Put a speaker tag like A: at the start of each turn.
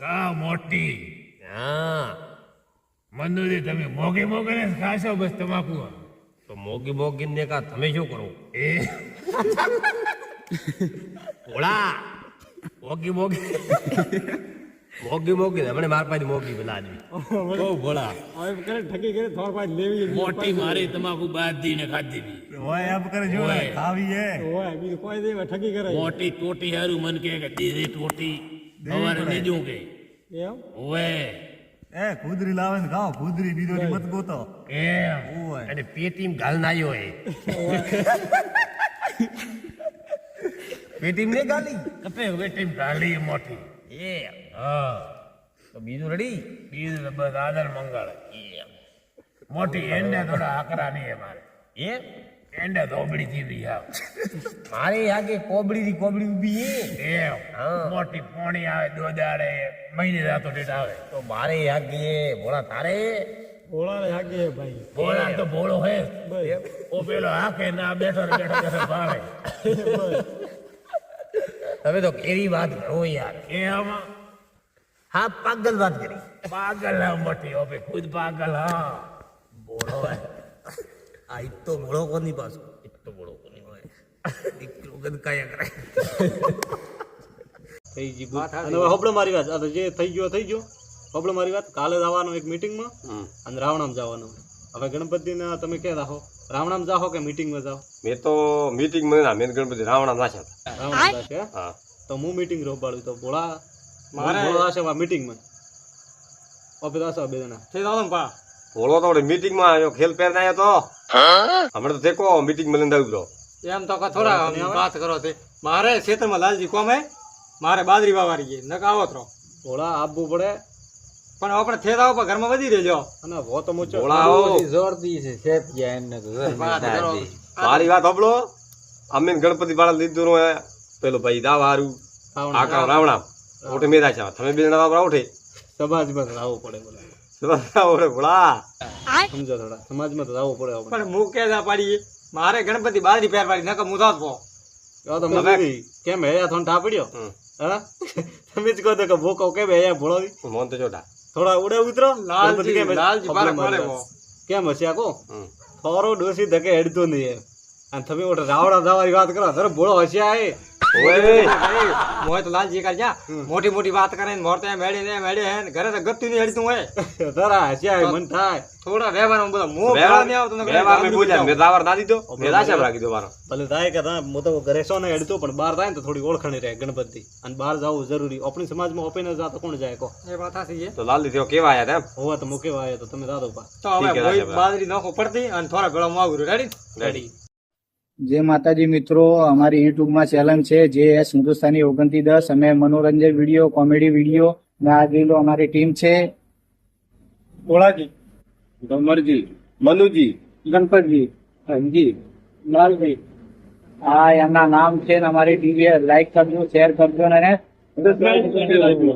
A: કા મોટી
B: હા
A: મનુજી તમે મોગે મોગે ને ખાશો બસ તમાકુ
B: તો મોગી મોગી ને કા તમે શું કરો
A: એ
B: ઓળા મોગી મોગી મોગી મોગી હમણે માર પાસે મોગી પેલા આદમી બહુ ભોળા
A: મોટી મારી તમાકુ બાંધી ને ખાધી મોટી ટોટી હારું મન કે દીધી ટોટી સવારે લેજો કે ઓએ
C: કુદરી લાવે ને ખાઓ કુદરી બીજો મત ગોતો
A: એમ
B: અને પેટીમ ગાલ નાયો હે પેટીમ ને ગાલી
A: કપે વેટીમ ગાલી મોટી
B: એ
A: હા
B: તો બીજું રેડી
A: બીજું તો બસ આદર મંગળ મોટી એંડે થોડા આકરા નહીં મારે
B: એ
A: એંડે ધોબડી થી બી આવ
B: મારે આગે કોબડી ઊભી હે
A: એમ મોટી પોણી આવે દોદાડે મહિને રાતો ડેટ આવે
B: તો મારે આગે ભોળા તારે
A: બોલા તો બોલો હે ઓ પેલો હાકે ના બેઠો ભાવે
B: તમે તો કેવી વાત કરો યાર
A: એમ
B: હા પાગલ વાત કરી
A: પાગલ હા મોટી ઓપે ખુદ પાગલ હા બોલો હે
B: આ ઇત્તો મોળો કોની પાછો ઇત્તો મોળો કોની હોય દીકરો ગદકાયા કરે
D: થઈ ગઈ અને હવે હોબળો મારી વાત આ તો જે થઈ ગયો હોબળો મારી વાત કાલે જવાનું એક મીટિંગમાં અને રાવણામ જવાનું હવે ગણપતિના તમે ક્યાં રાખો રાવણામ જાઓ કે મીટિંગમાં જાઓ
E: મેં તો મીટિંગ માં મેં ગણપતિ રાવણા નાખ્યા
D: રાવણામ જાશે
E: હા
D: તો હું મીટિંગ રોબાડું તો બોળા મારે જાશે મીટિંગમાં ઓપે જાશે બે જણા થઈ જાવ પા
E: બોલો તો મીટિંગ માં આવ્યો ખેલ પહેર આવ્યો તો હમણાં તો દેખો મીટિંગ માં લઈને આવ્યો
F: એમ તો થોડા વાત કરો તે મારે ખેતરમાં લાલજી કોમે મારે બાજરી વાવારી ગઈ નક આવો તો
D: બોળા આપવું પડે
F: પણ આપણે થેરા ઉપર ઘરમાં વધી રહેજો
D: અને વો તો મૂચો
E: બોલાવો
F: જોરદી છે શેત ગયા એમને વાત કરો
E: મારી વાત સાંભળો અમે ગણપતિ બાળા લીધું નું પેલો ભાઈ દાવા હારું આકા રાવણા ઓઠે મેરા છે તમે બે જણા બાબરા ઓઠે
D: સમાજમાં તો આવવું પડે બોલા
E: ઓઠે બોલા
D: સમજો થોડા સમાજમાં તો આવવું પડે આપણે
F: પણ હું કે પાડીએ મારે ગણપતિ બાજરી પહેર પાડી નકર મુસાદ પો
D: તો મગરી કેમ હે થોન ઠાપડ્યો હા તમે જ કહો તો કે ભૂકો કેમ હે ભોળો
E: મોન તો જોડા
D: થોડા ઉડે ઉતરો
F: લાલજી બારે પડે
D: કેમ હશે આકો થોડો ડોસી ધકે હેડતો નહીં અને તમે ઓટે રાવડા જવાની વાત કરો ધર ભોળો હસ્યા હે
F: મોય તો લાલજી કર જા મોટી મોટી વાત કરે ને મોરતે મેળે હે ઘરે તો ગત્તી ની હેડતું હોય
D: ધરા હસ્યા હે મન થાય
F: થોડા રહેવાનું બધા મો ભેળા નહીં આવતો
E: બે વાર મેં બોલ્યા મેં દાવર ના દીધો મેં રાશા રાખી દો મારો
D: ભલે થાય કે તા મો તો ઘરે સો ને હેડતો પણ બહાર થાય ને તો થોડી ઓળખણી રહે ગણપતિ અને બહાર જવું જરૂરી આપણી સમાજમાં ઓપીને જાતો કોણ જાય કો
F: એ વાત સાચી છે
E: તો લાલ દીધો કેવા આયા તેમ
D: હોવા તો મૂકે વાય તો તમે દાદો પા
F: તો હવે કોઈ બાજરી નાખો પડતી અને થોડા ગળો માગું રેડી
E: રેડી
G: જય માતાજી મિત્રો, અમારી યુટ્યુબમાં ચેનલ છે JS હિન્દુસ્તાની 2910. અમે મનોરંજન વિડીયો, કોમેડી વિડીયો ને આ જોઈ અમારી ટીમ છે
C: ભોળાજી, ગમરજી, મનુજી, ગણપતજી, હંજી, લાલજી.
G: આ એમના નામ છે ને અમારી ટીવી લાઈક કરજો, શેર કરજો અને સબસ્ક્રાઇબ કરજો.